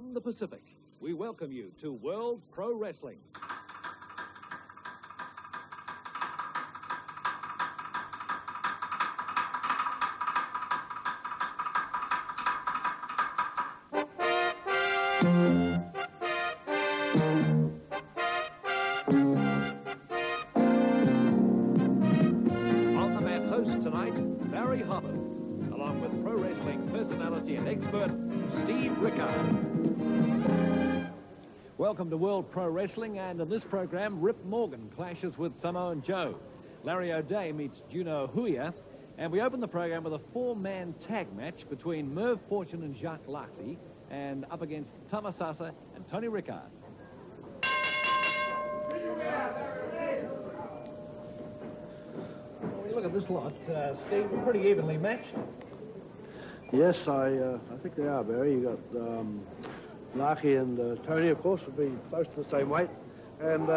from the Pacific, we welcome you to World Pro Wrestling. On the mat host tonight, Barry Harmon, along with pro wrestling personality and expert, Steve Rickard. Welcome to World Pro Wrestling, and in this program, Rip Morgan clashes with Samoan Joe. Larry ODay meets Juno Houia, and we open the program with a four-man tag match between Merv and Jacques Lackey, and up against Tama, Sasa and Tony Rickard. Well, we look at this lot, Steve, pretty evenly matched. Yes, I think they are, Barry. You got Laki and Tony, of course, would be close to the same weight, and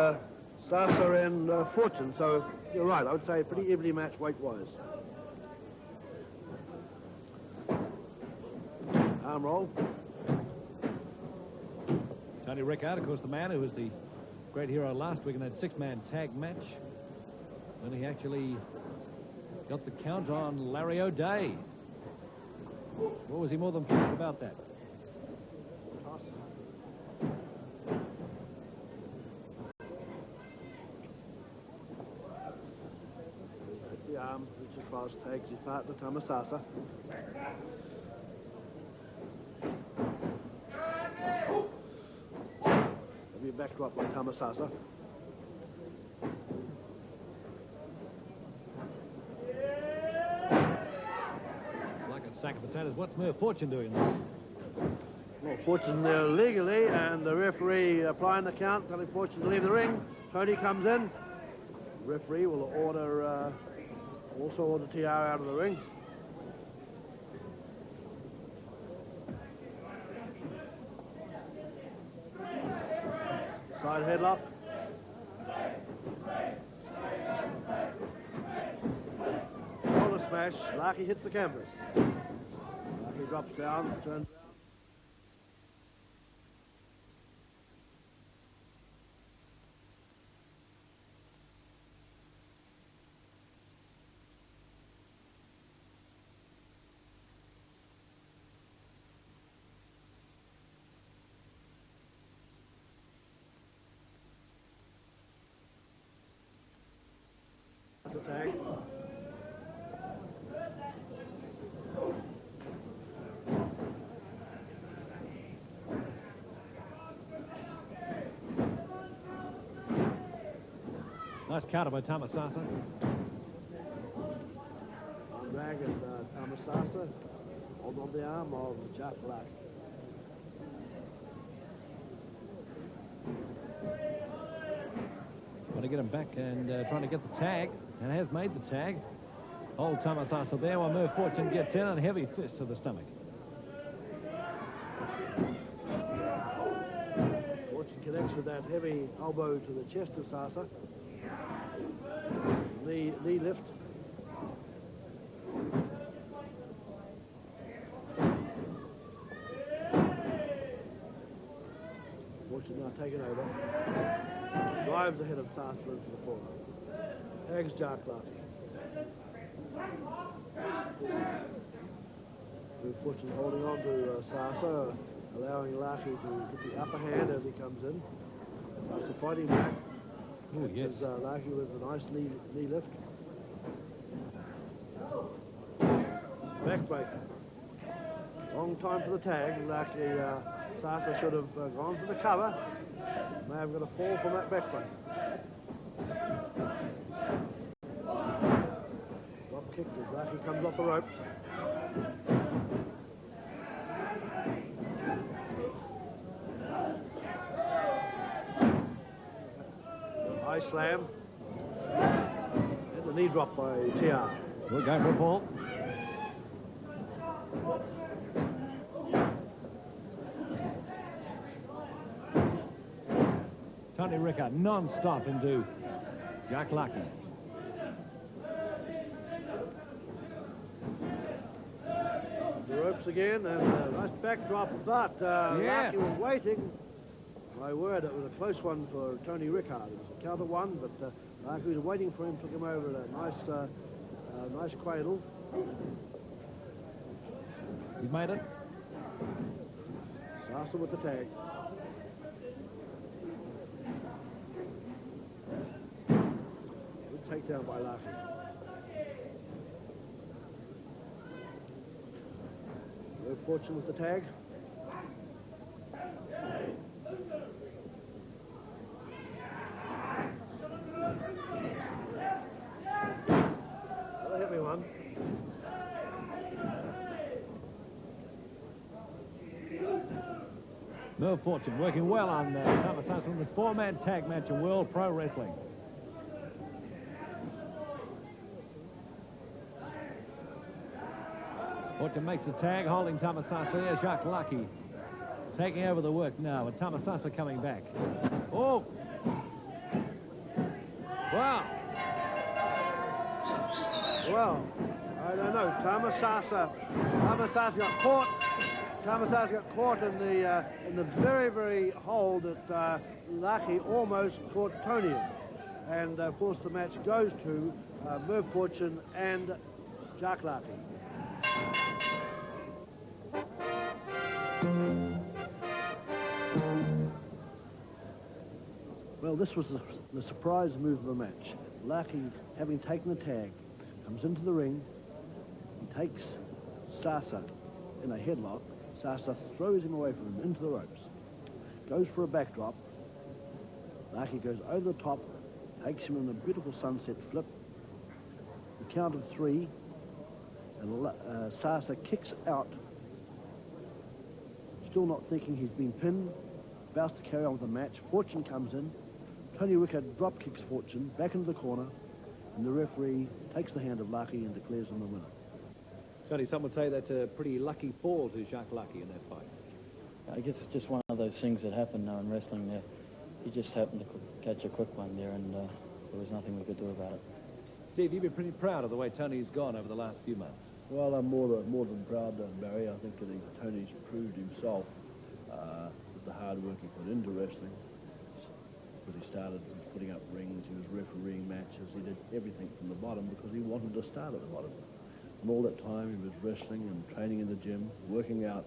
Sasa and Fortune. So you're right. I would say pretty evenly matched weight-wise. Arm roll. Tony Rickard, of course, the man who was the great hero last week in that six-man tag match, when he actually got the count on Larry ODay. What was he more than pleased about that? Hit the arm, reaches across, tags his partner, Tama Sasa. There'll be a backdrop by Tama Sasa. Sack of potatoes. What's Merv Fortune doing? Well, Fortune there legally, and the referee applying the count, telling Fortune to leave the ring. Tony comes in. The referee will also order TR out of the ring. Side headlock. Roller smash. Laki hits the canvas. He drops down, turns around. That's the tag. Nice counter by Tama Sasa. Drag and Tama Sasa hold on the arm of Jacques. Trying to get him back and trying to get the tag, and has made the tag. Hold Tama Sasa there while Merv Fortune gets in, and a heavy fist to the stomach. Fortune connects with that heavy elbow to the chest of Sasa. Knee lift. Fortune now taken over. Drives ahead of Sasa into the corner. Tags Jacques. Fortune holding on to Sasa, allowing Laki to get the upper hand as he comes in. Sasa fighting back. Oh, yes. Laki with a nice knee lift. Backbreaker. Long time for the tag. Laki, Sasa should have gone for the cover. May have got a fall from that backbreaker. Drop kick as Laki comes off the ropes. High slam. And the knee drop by TR. We're going for a fall. Tony Rickard non-stop into Jacques Lackey. The ropes drops again, and a nice backdrop, but Yes. Laki was waiting. My word, it was a close one for Tony Rickard. It was a counter one, but Laki was waiting for him, took him over at a nice cradle. He's made it. Sasa with the tag. Good takedown by Laki. No fortune with the tag. That'll hit me one. Merv Fortune working well on Tama Sasa in this four-man tag match in World Pro Wrestling. Fortune makes the tag, holding Tama Sasa there. Jacques Laki taking over the work now, with Tama Sasa coming back. Oh! Wow! Well, I don't know. Tama Sasa got caught. Tama Sasa got caught in the very, very hold that Laki almost caught Tony in. And of course the match goes to Merv Fortune and Jacques Laki. Well, this was the surprise move of the match. Laki, having taken the tag, comes into the ring. He takes Sasa in a headlock. Sasa throws him away from him into the ropes. Goes for a backdrop. Laki goes over the top, takes him in a beautiful sunset flip. The count of three, and Sasa kicks out. Still not thinking he's been pinned. About to carry on with the match. Fortune comes in. Tony Rickard drop kicks Fortune back into the corner, and the referee takes the hand of Laki and declares him the winner. Tony, some would say that's a pretty lucky fall to Jacques Laki in that fight. I guess it's just one of those things that happen now in wrestling there. He just happened to catch a quick one there, and there was nothing we could do about it. Steve, you've been pretty proud of the way Tony's gone over the last few months. Well, I'm more than proud, Barry. I think that Tony's proved himself with the hard work he put into wrestling. When he started putting up rings, he was refereeing matches, he did everything from the bottom because he wanted to start at the bottom. And all that time he was wrestling and training in the gym, working out,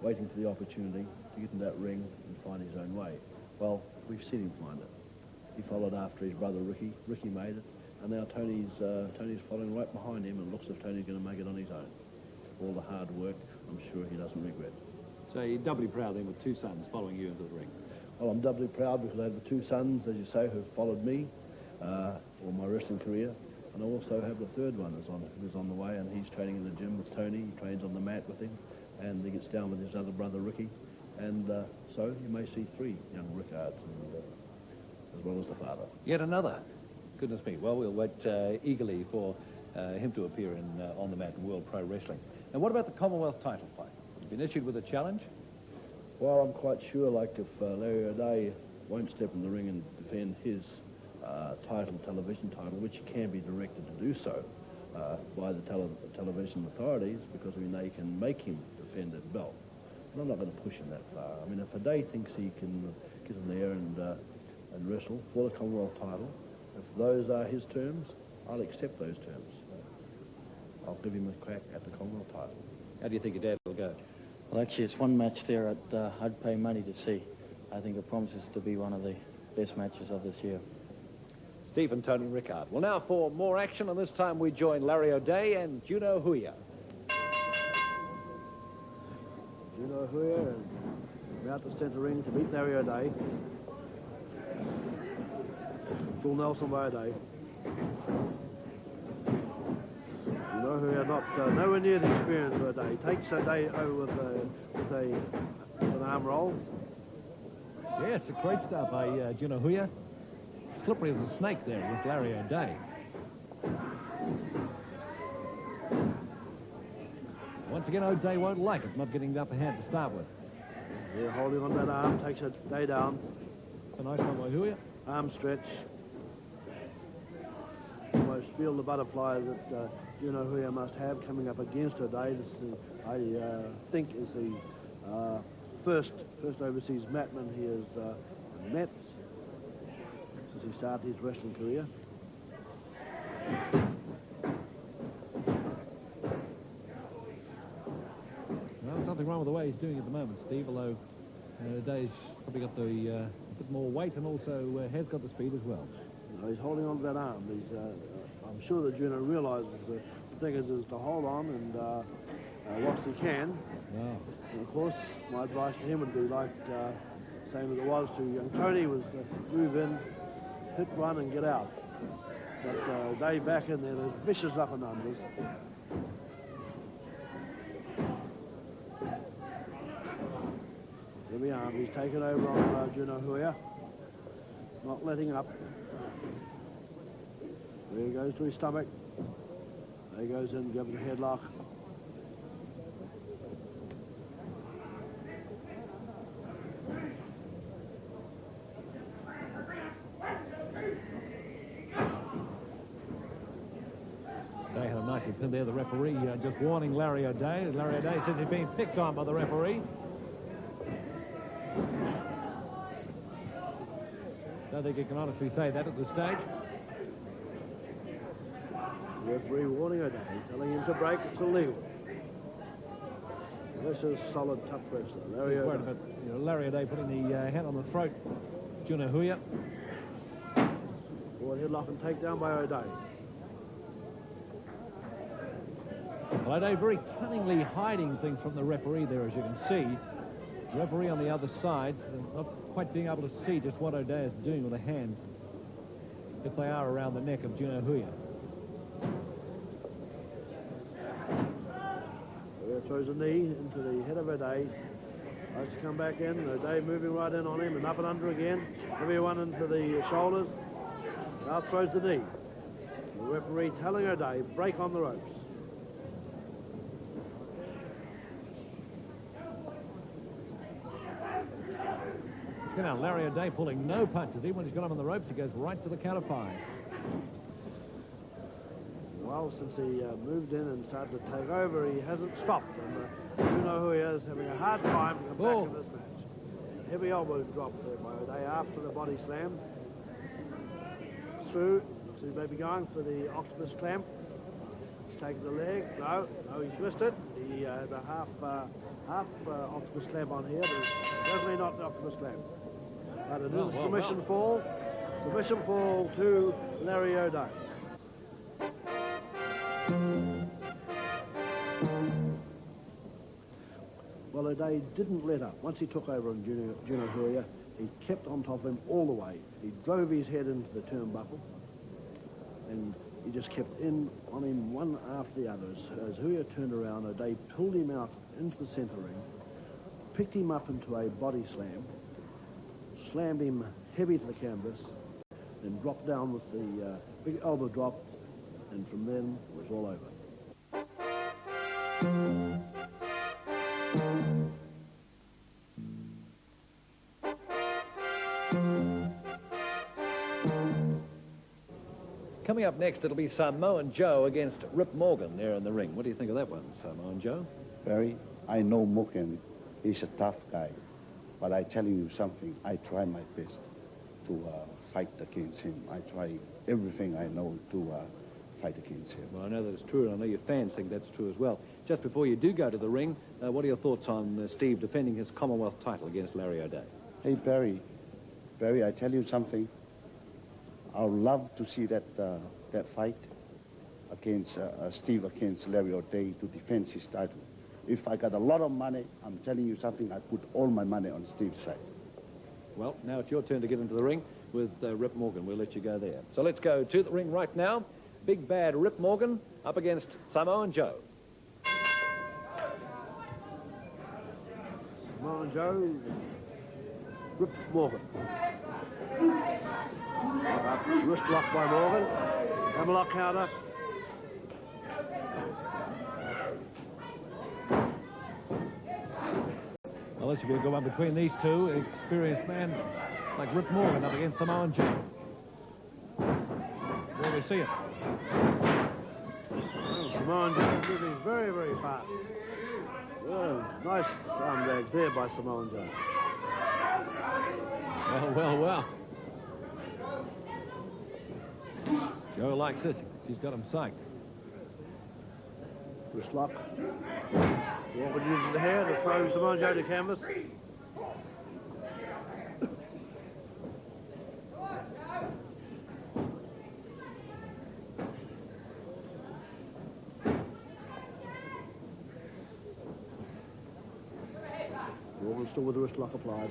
waiting for the opportunity to get in that ring and find his own way. Well, we've seen him find it. He followed after his brother Ricky. Ricky made it, and now Tony's following right behind him, and looks as if Tony's going to make it on his own. All the hard work, I'm sure he doesn't regret. So you're doubly proud then with two sons following you into the ring. Well, I'm doubly proud because I have the two sons, as you say, who've followed me all my wrestling career. And I also have the third one who's on the way, and he's training in the gym with Tony. He trains on the mat with him, and he gets down with his other brother, Ricky. And so you may see three young Rickards, as well as the father. Yet another. Goodness me. Well, we'll wait eagerly for him to appear on the mat in World Pro Wrestling. And what about the Commonwealth title fight? You've been issued with a challenge? Well, I'm quite sure, like, if Larry ODay won't step in the ring and defend his television title, which he can be directed to do so by the television authorities, because, I mean, they can make him defend that belt. And I'm not going to push him that far. I mean, if ODay thinks he can get in there and wrestle for the Commonwealth title, if those are his terms, I'll accept those terms. I'll give him a crack at the Commonwealth title. How do you think your dad will go? Well, actually, it's one match there that I'd pay money to see. I think it promises to be one of the best matches of this year. Steve and Tony Rickard. Well, now for more action, and this time we join Larry ODay and Juno Houia. Juno Houia about to center ring to beat Dario ODay. Full Nelson by ODay. Juno Houia nowhere near the experience of ODay. Takes ODay over with an arm roll. Yeah, it's a great start by Juno Houia. Slippery as a snake there against Larry ODay. Once again, ODay won't like it, not getting the upper hand to start with. Yeah, holding on that arm, takes ODay down. It's a nice one by Houia. Arm stretch. Almost feel the butterfly that Juno Houia must have coming up against ODay. This is, I think is the first overseas matman he has met since he started his wrestling career. Well, there's nothing wrong with the way he's doing at the moment, Steve, although ODay's probably got the a bit more weight and also has got the speed as well. He's holding on to that arm. I'm sure that Juno realises the thing is to hold on and whilst he can. Wow. And of course, my advice to him would be like same as it was to young Tony, was move in, hit one and get out. But they back in there, there's vicious upper numbers. Heavy arm, he's taken over on Juno Houia. Not letting up. There he goes to his stomach. There he goes in, gives a headlock. They had a nicely pinned there. The referee just warning Larry ODay. Larry ODay says he's being picked on by the referee. Don't think he can honestly say that at this stage. The referee warning ODay, telling him to break. It's illegal. This is solid, tough wrestler. Larry Worried about Larry ODay putting the hand on the throat. Juno Houia. Forward headlock and takedown by ODay. Well, ODay very cunningly hiding things from the referee there, as you can see. The referee on the other side, not quite being able to see just what ODay is doing with the hands, if they are around the neck of Juno Houia. Houia throws a knee into the head of ODay. Tries to come back in. ODay moving right in on him and up and under again. Heavy one into the shoulders. Now throws the knee. The referee telling ODay, break on the ropes. Now, Larry ODay pulling no punches. Even when he's got him on the ropes, he goes right to the count of 5. Well, since he moved in and started to take over, he hasn't stopped. And Juno Houia is having a hard time to come back in this match. Heavy elbow drop there by ODay after the body slam. Through. Looks like he may be going for the octopus clamp. He's taken the leg. No, he's missed it. He has a half octopus clamp on here, but it's definitely not the octopus clamp. But it is a submission fall. Submission fall to Larry ODay. Well, ODay didn't let up. Once he took over on Juno Houia, he kept on top of him all the way. He drove his head into the turnbuckle, and he just kept in on him one after the other. As Houia turned around, ODay pulled him out into the centre ring, picked him up into a body slam, slammed him heavy to the canvas, then dropped down with the big elbow drop, and from then it was all over. Coming up next, it'll be Samoan Joe against Rip Morgan there in the ring. What do you think of that one, Samoan Joe? Barry, I know Morgan. He's a tough guy. But I telling you something, I try my best to fight against him. I try everything I know to fight against him. Well, I know that it's true, and I know your fans think that's true as well. Just before you do go to the ring, what are your thoughts on Steve defending his Commonwealth title against Larry ODay? Hey, Barry, I tell you something. I'd love to see that fight against Steve against Larry ODay to defend his title. If I got a lot of money, I'm telling you something, I put all my money on Steve's side. Well, now it's your turn to get into the ring with Rip Morgan. We'll let you go there. So let's go to the ring right now. Big bad Rip Morgan up against Samoan Joe. Samoan Joe, Rip Morgan. Wrist lock by Morgan. Hammerlock counter. Well, this should be a good one between these two. Experienced man like Rip Morgan up against Samoan Joe. Always see it. Well, Samoan Joe moving very, very fast. Well, nice arm drag there by Samoan Joe. Well. Joe likes this. He's got him psyched. Wrist lock. Morgan using the hair to throw Samoan Joe to canvas. Morgan still with the wrist lock applied.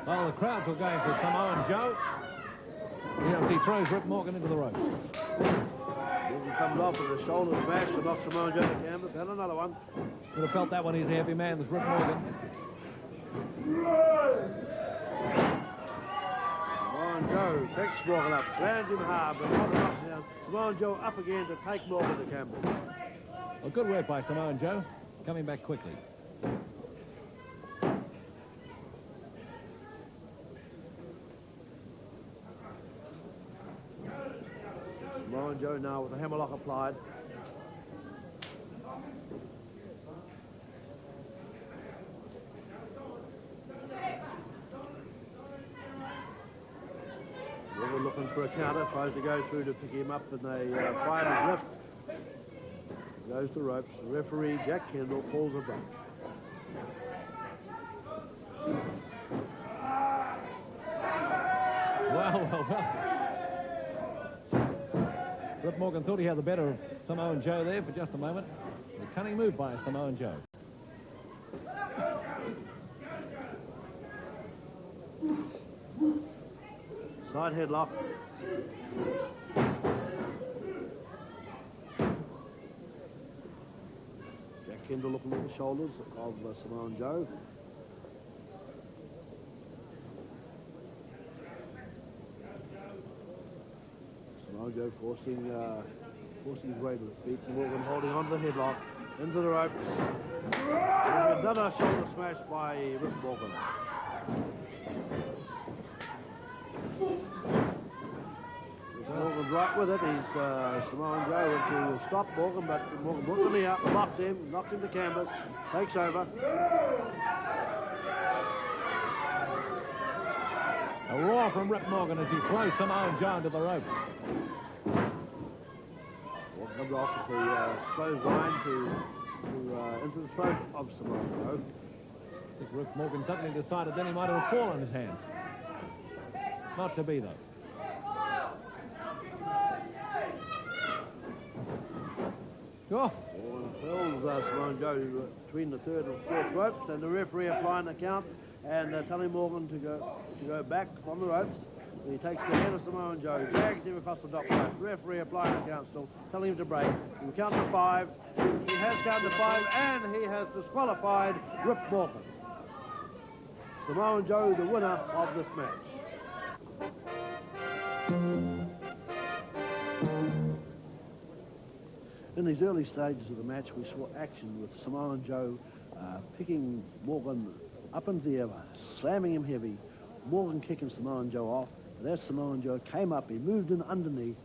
Well, the crowds are going for Samoan Joe. He throws Rip Morgan into the ropes. Morgan comes off with a shoulder smash to knock Samoan Joe to canvas. And another one. Would have felt that one. He's a heavy man, this Rip Morgan. Samoan Joe takes Morgan up, slams him hard, but not enough now. Samoan Joe up again to take Morgan to canvas. Well, good work by Samoan Joe. Coming back quickly. Samoan Joe now with the hammerlock applied. Morgan looking for a counter, tries to go through to pick him up, and they find his lift. Goes to ropes. The referee, Jack Kendall, pulls a break. Well. Rip Morgan thought he had the better of Samoan Joe there for just a moment. A cunning move by Samoan Joe. Side headlock. Jack Kendall looking at the shoulders of Samoan Joe. Samoan Joe forcing his way to the feet. Morgan holding on to the headlock. Into the ropes. And another shoulder smash by Rip Morgan. Morgan's right with it. He's Samoan Joe went to stop Morgan, but Morgan put the knee up, locked him to canvas, takes over. A roar from Rip Morgan as he throws Samoan Joe into the ropes. Morgan comes off with the clothesline into the throat of Samoan Joe. I think Rip Morgan suddenly decided then he might have a fall on his hands. Not to be, though. Oh. Fills Samoan Joe between the third and fourth ropes, and the referee applying the count and telling Morgan to go back from the ropes. He takes the head of Samoan Joe, drags him across the top rope. Referee applying the count still, telling him to break. He count to 5. He has counted to 5, and he has disqualified Rip Morgan. Samoan Joe, the winner of this match. In these early stages of the match, we saw action with Samoan Joe picking Morgan up into the air, slamming him heavy. Morgan kicking Samoan Joe off. But as Samoan Joe came up, he moved in underneath,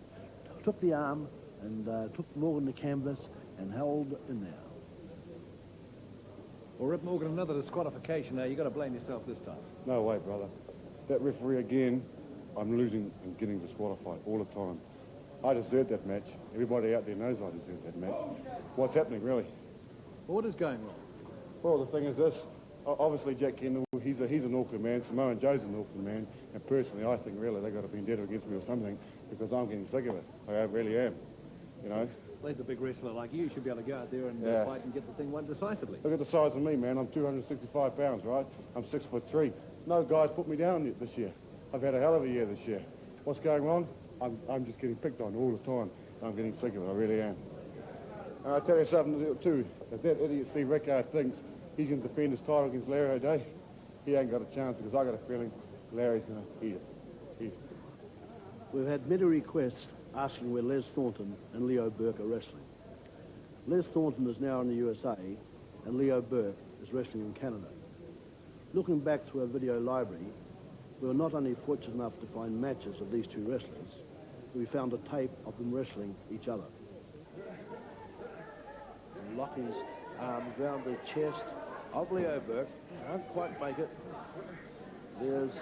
took the arm, and took Morgan to canvas and held in there. Well, Rip Morgan, another disqualification now. You've got to blame yourself this time. No way, brother. That referee again, I'm losing and getting disqualified all the time. I deserved that match. Everybody out there knows I deserved that match. What's happening, really? Well, what is going wrong? Well, the thing is this. Obviously, Jack Kendall, he's an Auckland man. Samoan Joe's an Auckland man. And personally, I think really they've got to be dead against me or something because I'm getting sick of it. I really am, you know. Well, he's a big wrestler like you. Should be able to go out there and fight and get the thing won decisively. Look at the size of me, man. I'm 265 pounds, right? I'm 6'3". No guys put me down this year. I've had a hell of a year this year. What's going wrong? I'm just getting picked on all the time. I'm getting sick of it, I really am. And I'll tell you something too, if that idiot Steve Rickard thinks he's going to defend his title against Larry ODay, he ain't got a chance because I got a feeling Larry's going to eat it. We've had many requests asking where Les Thornton and Leo Burke are wrestling. Les Thornton is now in the USA, and Leo Burke is wrestling in Canada. Looking back through our video library, we were not only fortunate enough to find matches of these two wrestlers, but we found a tape of them wrestling each other. Lackey's arms round the chest of Leo Burke. Can't quite make it. There's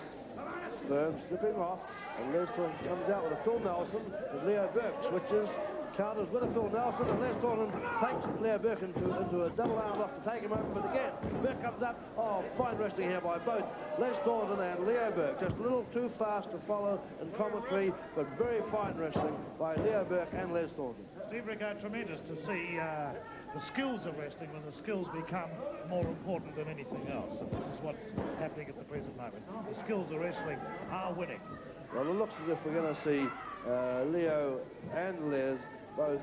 Merv slipping off, and Les Thornton comes out with a Phil Nelson, and Leo Burke switches, counters with a Phil Nelson, and Les Thornton takes Leo Burke into a double arm lock to take him over, but again, Burke comes up. Oh, fine wrestling here by both Les Thornton and Leo Burke. Just a little too fast to follow in commentary, but very fine wrestling by Leo Burke and Les Thornton. Steve Rickard, tremendous to see the skills of wrestling when the skills become more important than anything else. And this is what's happening at the present moment. The skills of wrestling are winning. Well, it looks as if we're going to see Leo and Les both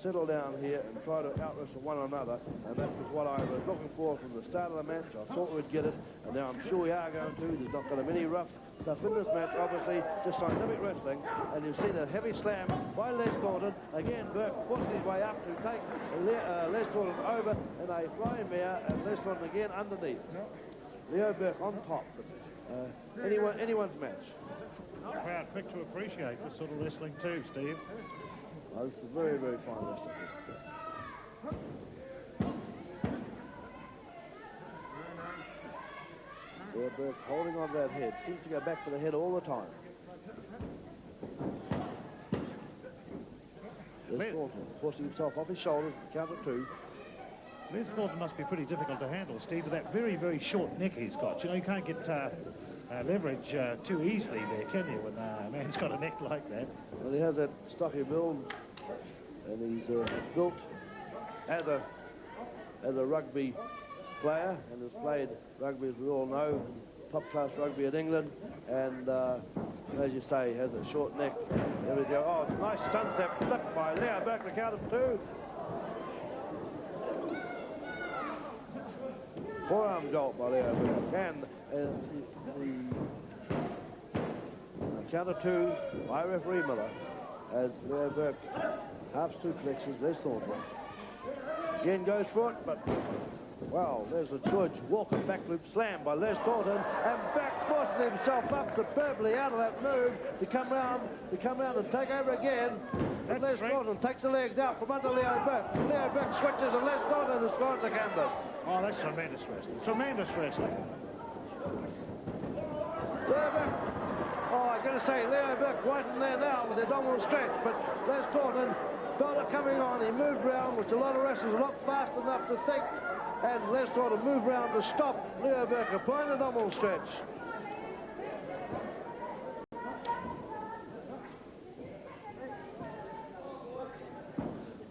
settle down here and try to out-wrestle one another, and that was what I was looking for from the start of the match. I thought we'd get it, and now I'm sure we are going to. There's not going to be any rough stuff in this match, obviously, just scientific wrestling, and you've seen a heavy slam by Les Thornton. Again, Burke forcing his way up to take Les Thornton over in a flying mare, and Les Thornton again underneath. Leo Burke on top. Anyone's match. The crowd quick to appreciate this sort of wrestling too, Steve. Well, this is very, very fine wrestling. Leo Burke holding on that head. Seems to go back for the head all the time. Les Thornton forcing himself off his shoulders, count of two. Les Thornton must be pretty difficult to handle, Steve, with that very, very short neck he's got. You know, you can't get leverage too easily there, can you, when a man's got a neck like that? Well, he has that stocky build, and he's built as a rugby player, and has played rugby, as we all know, top-class rugby in England, and as you say, has a short neck. There we go. Oh, nice sunset flip by Leo Burke, the count of two. Forearm jolt by Leo Burke, and the count of two by referee Miller, as Leo Burke half suplexes Les Thornton. Again goes for it, but well, there's a good walking back loop slam by Les Thornton, and back forcing himself up superbly out of that move to come round and take over again. And Les Thornton takes the legs out from under Leo Burke. Leo Burke switches, and Les Thornton has gone to the canvas. Oh, that's tremendous wrestling. Tremendous wrestling. Leo Burke. Oh, I'm going to say Leo Burke right in there now with the abdominal stretch, but Les Thornton felt it coming on. He moved round, which a lot of wrestlers are not fast enough to think, and Les Thornton moved round to stop Leo Burke applying the abdominal stretch.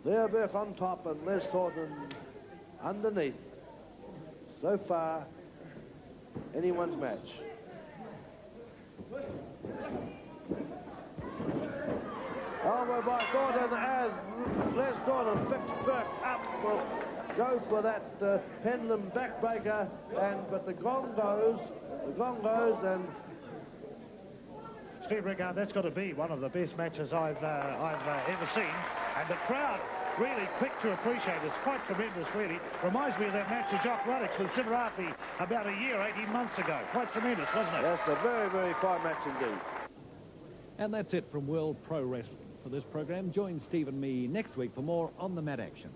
Leo Burke on top and Les Thornton underneath. So far, anyone's match. Elbow by Thornton as Les Thornton picks Burke up. Will go for that pendulum backbreaker, but the gong goes, and Steve Rickard, that's got to be one of the best matches I've ever seen, and the crowd really quick to appreciate it. It's quite tremendous, really. Reminds me of that match of Jacques with Simarafi about a year, 18 months ago. Quite tremendous, wasn't it? Yes, a very, very fine match indeed. And that's it from World Pro Wrestling. For this program, join Steve and me next week for more On the Mat action.